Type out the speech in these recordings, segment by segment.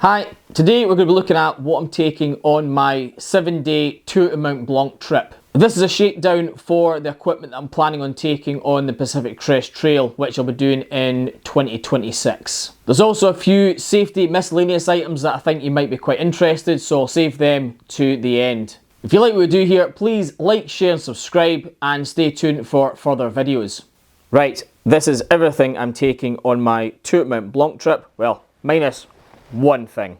Hi, today we're going to be looking at what I'm taking on my 7-day Tour du Mont Blanc trip. This is a shakedown for the equipment that I'm planning on taking on the Pacific Crest Trail, which I'll be doing in 2026. There's also a few safety miscellaneous items that I think you might be quite interested, so I'll save them to the end. If you like what we do here, please like, share and subscribe and stay tuned for further videos. Right, this is everything I'm taking on my Tour du Mont Blanc trip, well, minus one thing.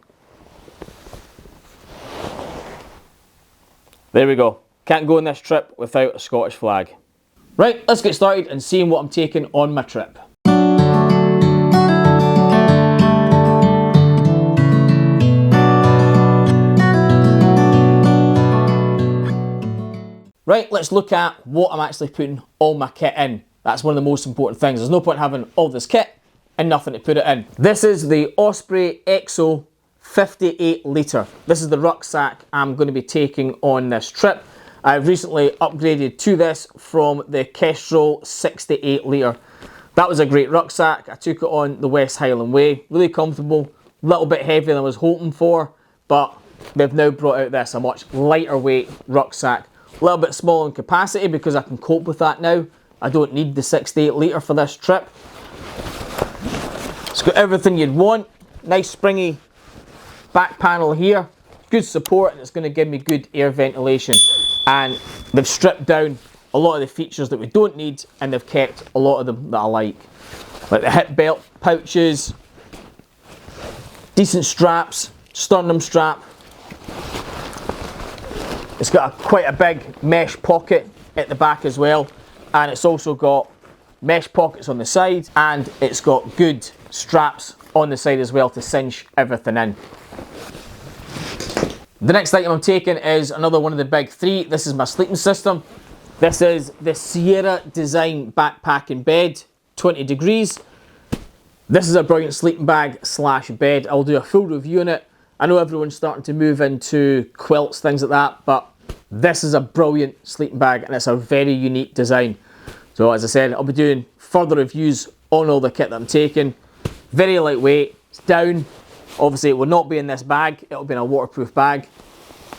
There we go. Can't go on this trip without a Scottish flag. Right, let's get started and see what I'm taking on my trip. Right, let's look at what I'm actually putting all my kit in. That's one of the most important things. There's no point having all this kit and nothing to put it in. This is the Osprey EXO 58 litre. This is the rucksack I'm going to be taking on this trip. I've recently upgraded to this from the Kestrel 68 litre. That was a great rucksack. I took it on the West Highland Way. Really comfortable, a little bit heavier than I was hoping for, but they've now brought out this, a much lighter weight rucksack. A little bit smaller in capacity because I can cope with that now. I don't need the 68 litre for this trip. It's got everything you'd want. Nice springy back panel here. Good support, and it's going to give me good air ventilation. And they've stripped down a lot of the features that we don't need, and they've kept a lot of them that I like the hip belt pouches, decent straps, sternum strap. It's got quite a big mesh pocket at the back as well, and it's also got mesh pockets on the side, and it's got good straps on the side as well to cinch everything in. The next item I'm taking is another one of the big three. This is my sleeping system. This is the Sierra Design backpacking bed, 20 degrees. This is a brilliant sleeping bag slash bed. I'll do a full review on it. I know everyone's starting to move into quilts, things like that, but this is a brilliant sleeping bag and it's a very unique design. So as I said, I'll be doing further reviews on all the kit that I'm taking. Very lightweight, it's down. Obviously it will not be in this bag, it'll be in a waterproof bag.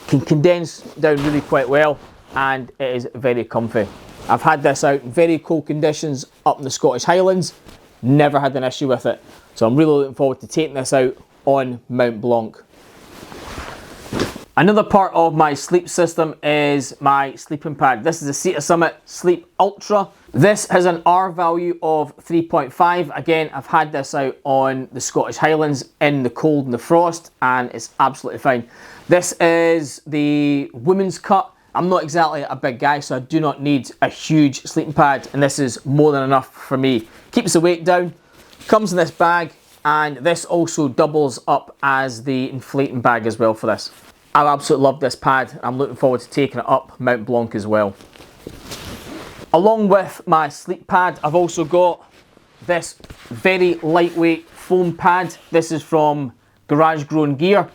Can condense down really quite well and it is very comfy. I've had this out in very cold conditions up in the Scottish Highlands, never had an issue with it. So I'm really looking forward to taking this out on Mont Blanc. Another part of my sleep system is my sleeping pad. This is the Sea Summit Sleep Ultra. This has an R value of 3.5. Again, I've had this out on the Scottish Highlands in the cold and the frost, and it's absolutely fine. This is the women's cut. I'm not exactly a big guy, so I do not need a huge sleeping pad, and this is more than enough for me. Keeps the weight down, comes in this bag, and this also doubles up as the inflating bag as well for this. I absolutely love this pad. I'm looking forward to taking it up Mont Blanc as well. Along with my sleep pad, I've also got this very lightweight foam pad. This is from Garage Grown Gear.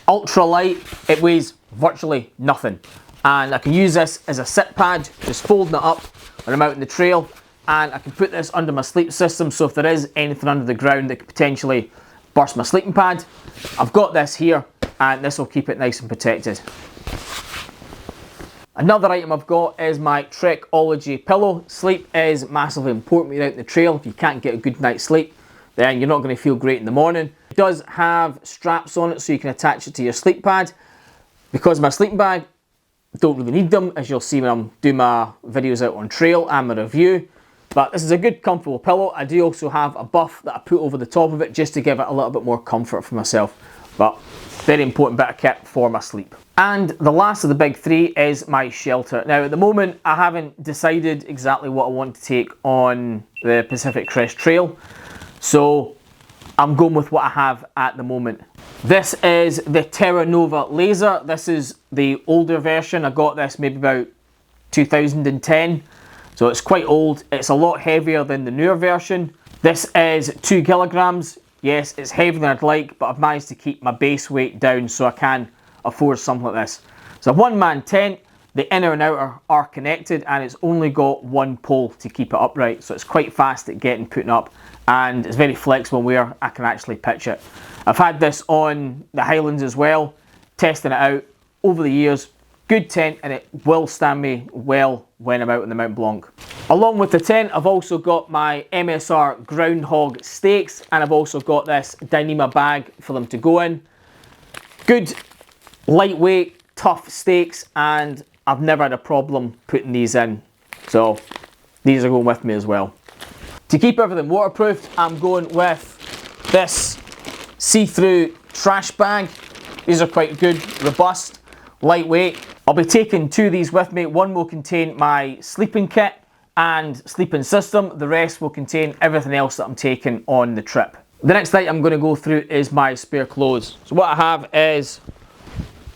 Ultra light, it weighs virtually nothing. And I can use this as a sit pad, just folding it up when I'm out in the trail. And I can put this under my sleep system, so if there is anything under the ground that could potentially burst my sleeping pad, I've got this here. And this will keep it nice and protected. Another item I've got is my Trekology pillow. Sleep is massively important when you're out in the trail. If you can't get a good night's sleep, then you're not going to feel great in the morning. It does have straps on it so you can attach it to your sleep pad. Because my sleeping bag, don't really need them, as you'll see when I'm doing my videos out on trail and my review. But this is a good comfortable pillow. I do also have a buff that I put over the top of it just to give it a little bit more comfort for myself. But very important bit of kit for my sleep. And the last of the big three is my shelter. Now at the moment I haven't decided exactly what I want to take on the Pacific Crest Trail, so I'm going with what I have at the moment. This is the Terra Nova Laser. This is the older version. I got this maybe about 2010, so it's quite old. It's a lot heavier than the newer version. This is 2 kilograms. Yes, it's heavier than I'd like, but I've managed to keep my base weight down so I can afford something like this. It's a one-man tent. the inner and outer are connected, and it's only got one pole to keep it upright. So it's quite fast at getting put up, and it's very flexible where I can actually pitch it. I've had this on the Highlands as well, testing it out over the years. Good tent, and it will stand me well when I'm out in the Mont Blanc. Along with the tent, I've also got my MSR Groundhog stakes, and I've also got this Dyneema bag for them to go in. Good, lightweight, tough stakes, and I've never had a problem putting these in. So these are going with me as well. To keep everything waterproof, I'm going with this see-through trash bag. These are quite good, robust, lightweight. I'll be taking two of these with me. One will contain my sleeping kit and sleeping system. The rest will contain everything else that I'm taking on the trip. The next item I'm going to go through is my spare clothes. So what I have is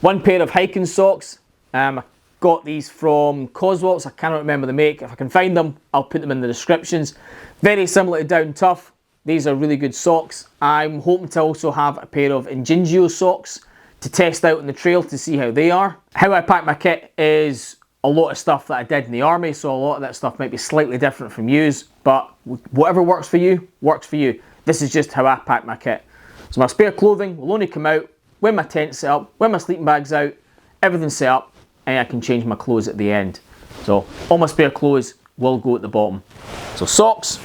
one pair of hiking socks. I got these from Coswalks. I cannot remember the make. If I can find them, I'll put them in the descriptions. Very similar to Down Tough. These are really good socks. I'm hoping to also have a pair of Ingingio socks to test out on the trail to see how they are. How I pack my kit is a lot of stuff that I did in the army, so a lot of that stuff might be slightly different from yours, but whatever works for you, works for you. This is just how I pack my kit. So my spare clothing will only come out when my tent's set up, when my sleeping bag's out, everything's set up, and I can change my clothes at the end. So all my spare clothes will go at the bottom. So socks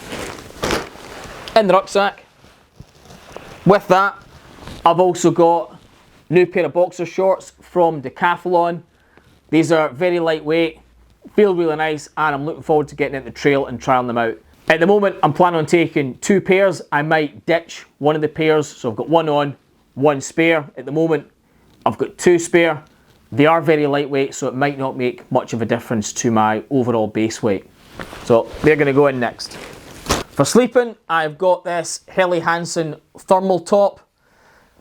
in the rucksack. With that, I've also got a new pair of boxer shorts from Decathlon. These are very lightweight, feel really nice, and I'm looking forward to getting into the trail and trying them out. At the moment, I'm planning on taking two pairs. I might ditch one of the pairs, so I've got one on, one spare. At the moment, I've got two spare. They are very lightweight, so it might not make much of a difference to my overall base weight. So they're going to go in next. For sleeping, I've got this Helly Hansen thermal top.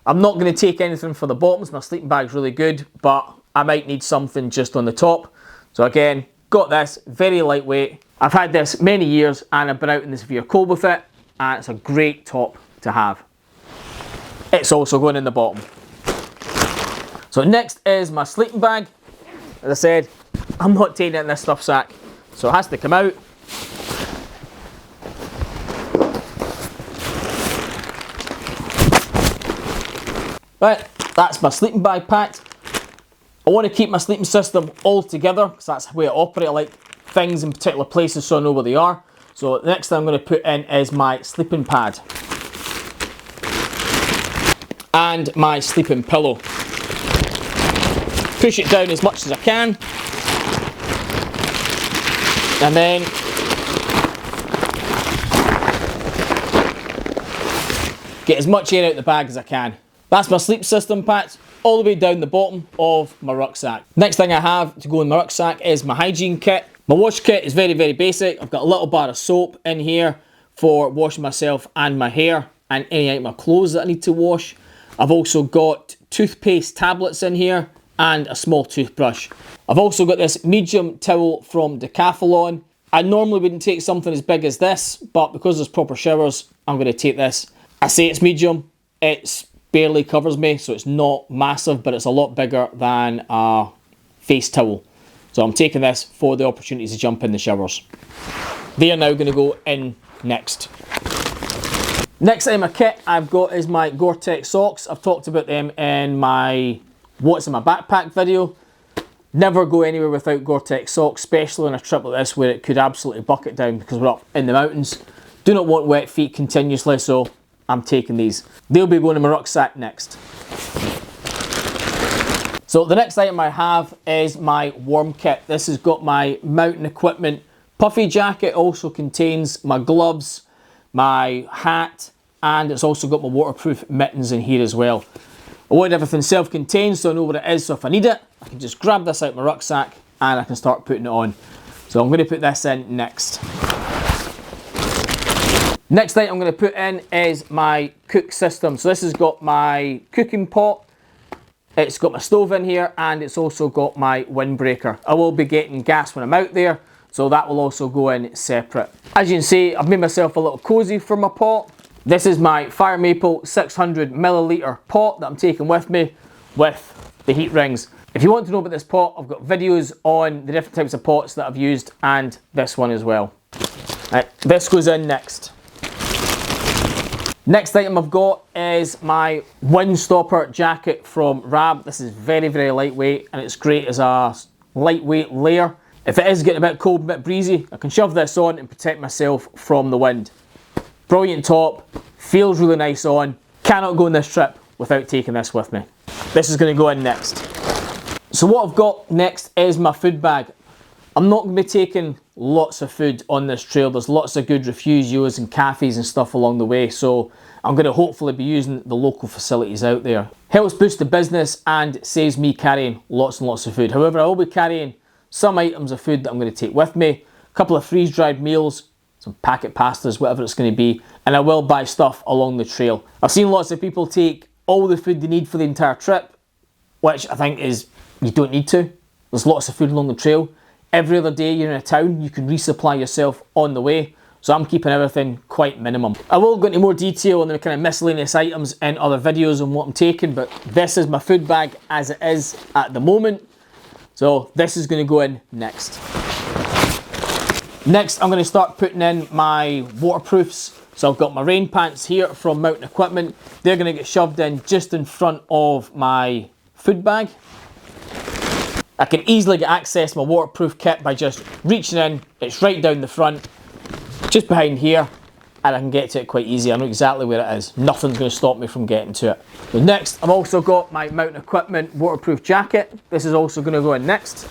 I'm not going to take anything for the bottoms. My sleeping bag's really good, but I might need something just on the top. So again, got this, very lightweight. I've had this many years and I've been out in the severe cold with it, and it's a great top to have. It's also going in the bottom. So next is my sleeping bag. As I said, I'm not taking it in this stuff sack, so it has to come out. Right, that's my sleeping bag packed. I want to keep my sleeping system all together because that's the way I operate. I like things in particular places so I know where they are. So the next thing I'm going to put in is my sleeping pad and my sleeping pillow. Push it down as much as I can, and then get as much air out the bag as I can. That's my sleep system packed all the way down the bottom of my rucksack. Next thing I have to go in my rucksack is my hygiene kit. My wash kit is very, very basic. I've got a little bar of soap in here for washing myself and my hair and any item of clothes that I need to wash. I've also got toothpaste tablets in here and a small toothbrush. I've also got this medium towel from Decathlon. I normally wouldn't take something as big as this, but because there's proper showers, I'm going to take this. I say it's medium, it barely covers me, so it's not massive, but it's a lot bigger than a face towel. So I'm taking this for the opportunity to jump in the showers. They are now going to go in next. Next item of kit I've got is my Gore-Tex socks. I've talked about them in my what's in my backpack video. Never go anywhere without Gore-Tex socks, especially on a trip like this where it could absolutely bucket down because we're up in the mountains. Do not want wet feet continuously, so I'm taking these. They'll be going in my rucksack next. So the next item I have is my warm kit. This has got my mountain equipment puffy jacket, also contains my gloves, my hat, and it's also got my waterproof mittens in here as well. I want everything self-contained so I know what it is, so if I need it, I can just grab this out of my rucksack and I can start putting it on. So I'm going to put this in next. Next thing I'm going to put in is my cook system. So this has got my cooking pot, it's got my stove in here, and it's also got my windbreaker. I will be getting gas when I'm out there, so that will also go in separate. As you can see, I've made myself a little cozy for my pot. This is my Fire Maple 600 milliliter pot that I'm taking with me with the heat rings. If you want to know about this pot, I've got videos on the different types of pots that I've used and this one as well. Right, this goes in next. Next item I've got is my windstopper jacket from Rab. This is very, very lightweight and it's great as a lightweight layer. If it is getting a bit cold, a bit breezy, I can shove this on and protect myself from the wind. Brilliant top, feels really nice on. Cannot go on this trip without taking this with me. This is going to go in next. So what I've got next is my food bag. I'm not going to be taking lots of food on this trail. There's lots of good refugios and cafes and stuff along the way, so I'm going to hopefully be using the local facilities out there. Helps boost the business and saves me carrying lots and lots of food. However, I will be carrying some items of food that I'm going to take with me. A couple of freeze-dried meals, some packet pastas, whatever it's going to be, and I will buy stuff along the trail. I've seen lots of people take all the food they need for the entire trip, which I think is, you don't need to. There's lots of food along the trail. Every other day you're in a town, you can resupply yourself on the way. So I'm keeping everything quite minimum. I will go into more detail on the kind of miscellaneous items in other videos on what I'm taking, but this is my food bag as it is at the moment. So this is going to go in next. Next, I'm going to start putting in my waterproofs. So I've got my rain pants here from Mountain Equipment. They're going to get shoved in just in front of my food bag. I can easily get access to my waterproof kit by just reaching in. It's right down the front, just behind here, and I can get to it quite easy. I know exactly where it is. Nothing's going to stop me from getting to it. So next, I've also got my Mountain Equipment waterproof jacket. This is also going to go in next.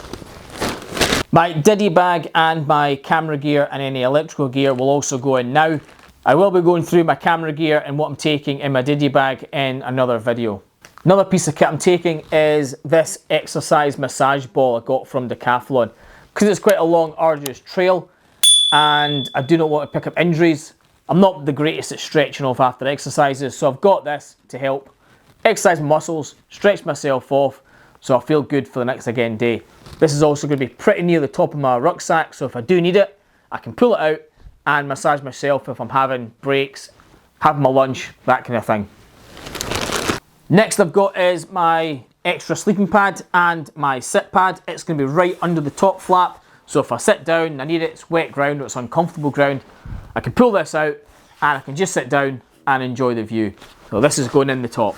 My Diddy bag and my camera gear and any electrical gear will also go in now. I will be going through my camera gear and what I'm taking in my Diddy bag in another video. Another piece of kit I'm taking is this exercise massage ball I got from Decathlon. Because it's quite a long, arduous trail and I do not want to pick up injuries. I'm not the greatest at stretching off after exercises, so I've got this to help exercise my muscles, stretch myself off, so I feel good for the next again day. This is also going to be pretty near the top of my rucksack, so if I do need it, I can pull it out and massage myself if I'm having breaks, having my lunch, that kind of thing. Next I've got is my extra sleeping pad and my sit pad. It's going to be right under the top flap, so if I sit down and I need it, it's wet ground or it's uncomfortable ground, I can pull this out and I can just sit down and enjoy the view. So this is going in the top.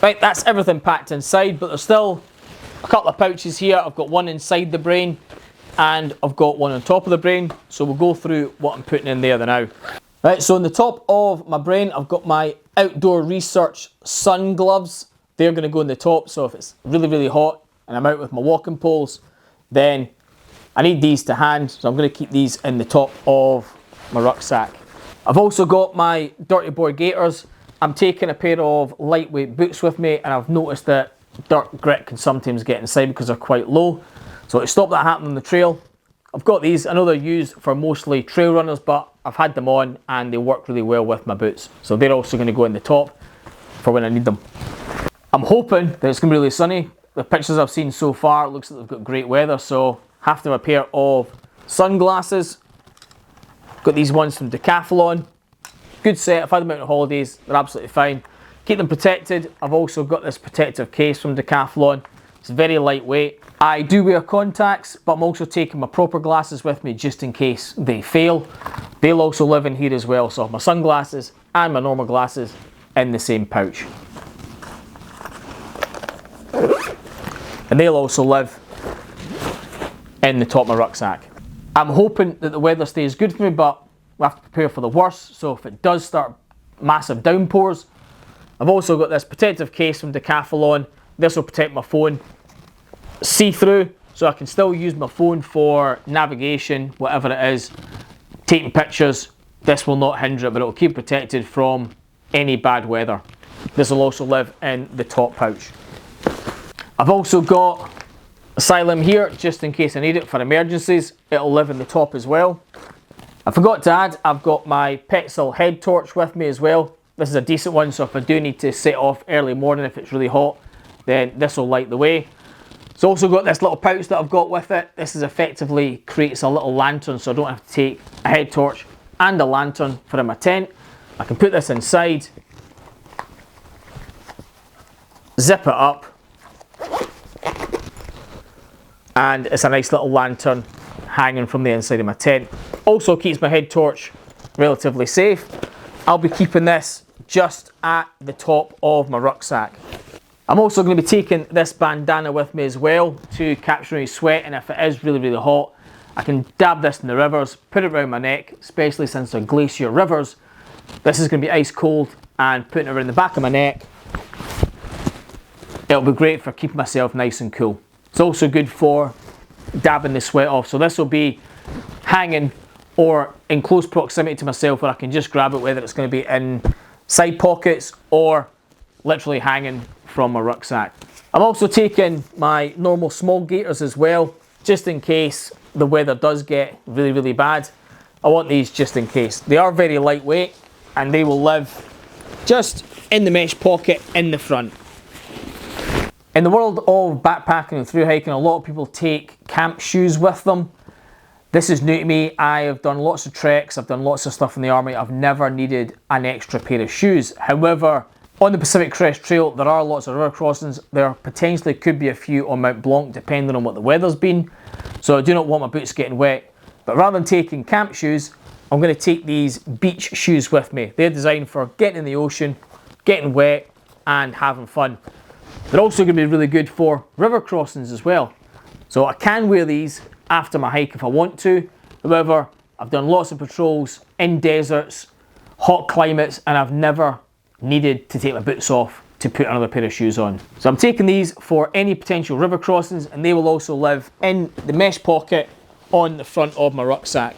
Right, that's everything packed inside, but there's still a couple of pouches here. I've got one inside the brain and I've got one on top of the brain, so we'll go through what I'm putting in there now. Right, so on the top of my brain, I've got my outdoor research sun gloves. They're going to go in the top, so if it's really, really hot and I'm out with my walking poles, then I need these to hand, so I'm going to keep these in the top of my rucksack. I've also got my Dirty Boy gaiters. I'm taking a pair of lightweight boots with me, and I've noticed that dirt grit can sometimes get inside because they're quite low. So to stop that happening on the trail, I've got these. I know they're used for mostly trail runners, but I've had them on and they work really well with my boots. So they're also going to go in the top for when I need them. I'm hoping that it's going to be really sunny. The pictures I've seen so far, it looks like they've got great weather, so have to have a pair of sunglasses. Got these ones from Decathlon. Good set, I've had them out on holidays, they're absolutely fine. Keep them protected. I've also got this protective case from Decathlon. It's very lightweight. I do wear contacts, but I'm also taking my proper glasses with me just in case they fail. They'll also live in here as well, so my sunglasses and my normal glasses in the same pouch. And they'll also live in the top of my rucksack. I'm hoping that the weather stays good for me, but we have to prepare for the worst, so if it does start massive downpours, I've also got this protective case from Decathlon. This will protect my phone see-through, so I can still use my phone for navigation, whatever it is, taking pictures. This will not hinder it, but it will keep protected from any bad weather. This will also live in the top pouch. I've also got Asylum here, just in case I need it for emergencies. It'll live in the top as well. I forgot to add, I've got my Petzl head torch with me as well. This is a decent one, so if I do need to set off early morning if it's really hot, then this will light the way. It's also got this little pouch that I've got with it. This is effectively creates a little lantern, so I don't have to take a head torch and a lantern for in my tent. I can put this inside zip it up, and it's a nice little lantern hanging from the inside of my tent. Also keeps my head torch relatively safe. I'll be keeping this just at the top of my rucksack. I'm also going to be taking this bandana with me as well to capture any sweat, and if it is really, really hot, I can dab this in the rivers, put it around my neck, especially since they're glacier rivers. This is going to be ice cold, and putting it around the back of my neck, it'll be great for keeping myself nice and cool. It's also good for dabbing the sweat off. So this will be hanging or in close proximity to myself where I can just grab it, whether it's going to be in side pockets or literally hanging from my rucksack. I'm also taking my normal small gaiters as well, just in case the weather does get really, really bad. I want these just in case. They are very lightweight and they will live just in the mesh pocket in the front. In the world of backpacking and through hiking, a lot of people take camp shoes with them. This is new to me. I have done lots of treks, I've done lots of stuff in the army. I've never needed an extra pair of shoes. However, on the Pacific Crest Trail, there are lots of river crossings. There potentially could be a few on Mont Blanc, depending on what the weather's been. So I do not want my boots getting wet. But rather than taking camp shoes, I'm going to take these beach shoes with me. They're designed for getting in the ocean, getting wet, and having fun. They're also going to be really good for river crossings as well. So I can wear these after my hike if I want to. However, I've done lots of patrols in deserts, hot climates, and I've never needed to take my boots off to put another pair of shoes on. So I'm taking these for any potential river crossings, and they will also live in the mesh pocket on the front of my rucksack.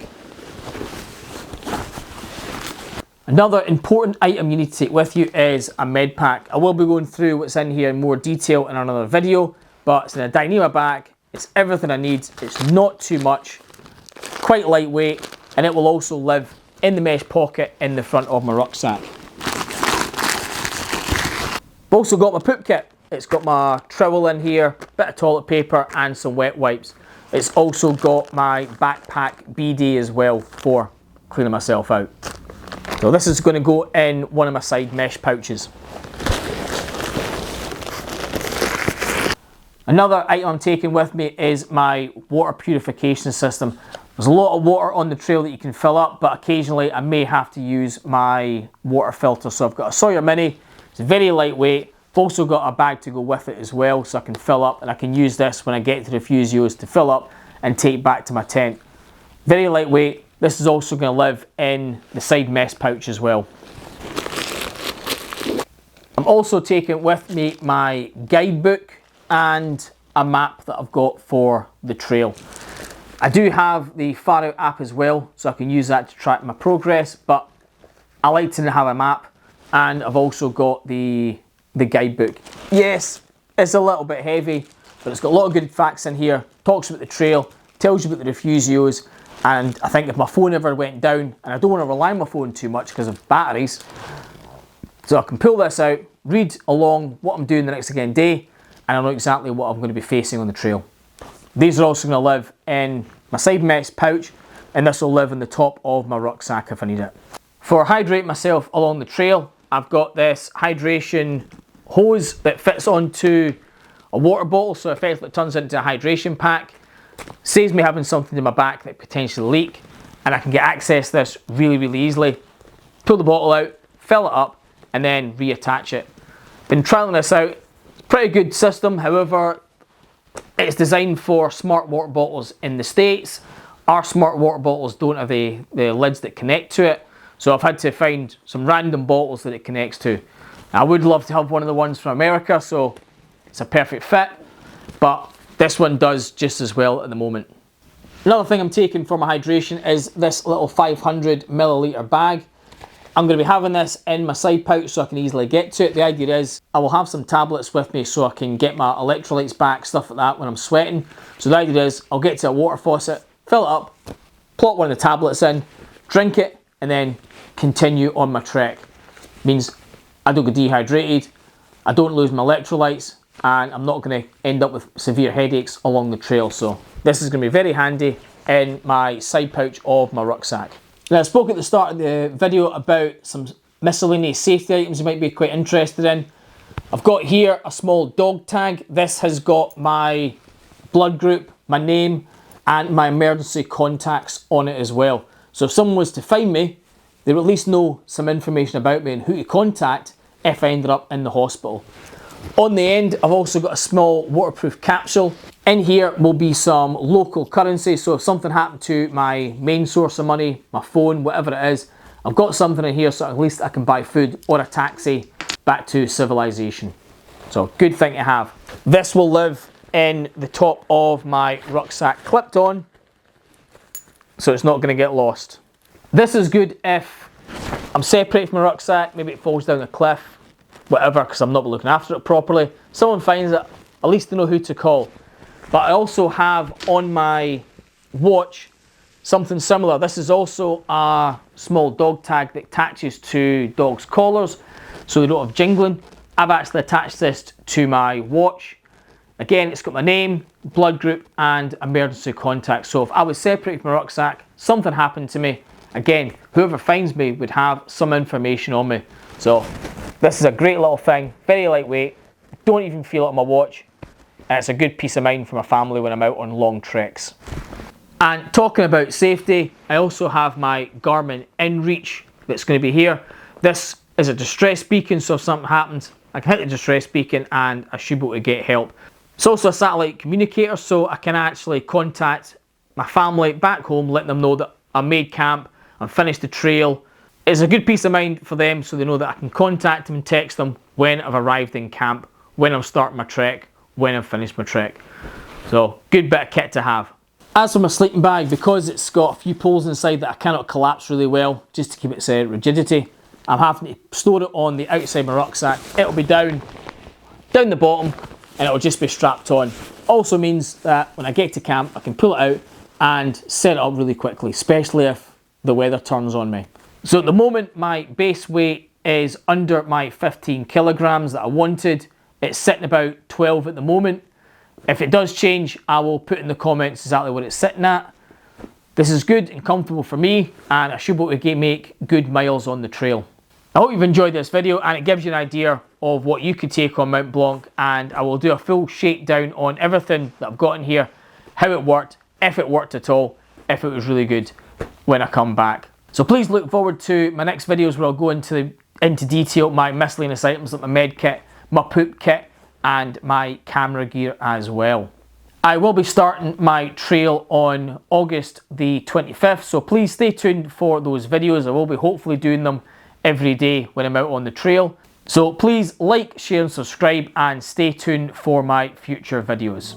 Another important item you need to take with you is a med pack. I will be going through what's in here in more detail in another video, but it's in a Dyneema bag. It's everything I need. It's not too much, quite lightweight, and it will also live in the mesh pocket in the front of my rucksack. I've also got my poop kit. It's got my trowel in here, bit of toilet paper, and some wet wipes. It's also got my backpack BD as well for cleaning myself out. So this is going to go in one of my side mesh pouches. Another item I'm taking with me is my water purification system. There's a lot of water on the trail that you can fill up, but occasionally I may have to use my water filter. So I've got a Sawyer Mini. It's very lightweight. I've also got a bag to go with it as well, so I can fill up, and I can use this when I get to the Fusios to fill up and take back to my tent. Very lightweight. This is also going to live in the side mesh pouch as well. I'm also taking with me my guidebook and a map that I've got for the trail. I do have the Far Out app as well, so I can use that to track my progress, but I like to have a map, and I've also got the guidebook. Yes, it's a little bit heavy, but it's got a lot of good facts in here, talks about the trail, tells you about the Refugios, and I think if my phone ever went down, and I don't want to rely on my phone too much because of batteries, so I can pull this out, read along what I'm doing the next again day, and I know exactly what I'm going to be facing on the trail. These are also going to live in my side mesh pouch, and this will live in the top of my rucksack if I need it. For hydrate myself along the trail, I've got this hydration hose that fits onto a water bottle, so effectively it turns into a hydration pack. Saves me having something in my back that potentially leak, and I can get access to this really, really easily. Pull the bottle out, fill it up, and then reattach it. Been trialing this out. Pretty good system. However, it's designed for smart water bottles in the States. Our smart water bottles don't have the lids that connect to it, so I've had to find some random bottles that it connects to. I would love to have one of the ones from America, so it's a perfect fit, but this one does just as well at the moment. Another thing I'm taking for my hydration is this little 500 milliliter bag. I'm going to be having this in my side pouch so I can easily get to it. The idea is I will have some tablets with me so I can get my electrolytes back, stuff like that when I'm sweating. So the idea is I'll get to a water faucet, fill it up, plop one of the tablets in, drink it, and then continue on my trek. Means I don't get dehydrated, I don't lose my electrolytes, and I'm not going to end up with severe headaches along the trail. So this is going to be very handy in my side pouch of my rucksack. Now, I spoke at the start of the video about some miscellaneous safety items you might be quite interested in. I've got here a small dog tag. This has got my blood group, my name, and my emergency contacts on it as well. So if someone was to find me, they would at least know some information about me and who to contact if I ended up in the hospital. On the end, I've also got a small waterproof capsule. In here will be some local currency, so if something happened to my main source of money, my phone, whatever it is, I've got something in here so at least I can buy food or a taxi back to civilization. So good thing to have. This will live in the top of my rucksack clipped on, so it's not going to get lost. This is good if I'm separated from my rucksack, maybe it falls down a cliff, whatever, because I'm not looking after it properly. Someone finds it, at least they know who to call. But I also have on my watch something similar. This is also a small dog tag that attaches to dogs' collars so they don't have jingling. I've actually attached this to my watch. Again, it's got my name, blood group, and emergency contact. So if I was separated from my rucksack, something happened to me, again, whoever finds me would have some information on me. So this is a great little thing, very lightweight, don't even feel it on my watch, and it's a good peace of mind for my family when I'm out on long treks. And talking about safety, I also have my Garmin InReach that's going to be here. This is a distress beacon, so if something happens, I can hit the distress beacon and I should be able to get help. It's also a satellite communicator, so I can actually contact my family back home, letting them know that I made camp, I've finished the trail. It's a good peace of mind for them, so they know that I can contact them and text them when I've arrived in camp, when I'm starting my trek, when I've finished my trek. So good bit of kit to have. As for my sleeping bag, because it's got a few poles inside that I cannot collapse really well, just to keep its rigidity, I'm having to store it on the outside of my rucksack. It'll be down the bottom, and it'll just be strapped on. Also means that when I get to camp, I can pull it out and set it up really quickly, especially if the weather turns on me. So at the moment, my base weight is under my 15 kilograms that I wanted. It's sitting about 12 at the moment. If it does change, I will put in the comments exactly what it's sitting at. This is good and comfortable for me, and I should be able to make good miles on the trail. I hope you've enjoyed this video and it gives you an idea of what you could take on Mont Blanc, and I will do a full shakedown on everything that I've got in here, how it worked, if it worked at all, if it was really good when I come back. So please look forward to my next videos where I'll go into detail my miscellaneous items like my med kit, my poop kit, and my camera gear as well. I will be starting my trail on August the 25th, so please stay tuned for those videos. I will be hopefully doing them every day when I'm out on the trail. So please like, share and subscribe, and stay tuned for my future videos.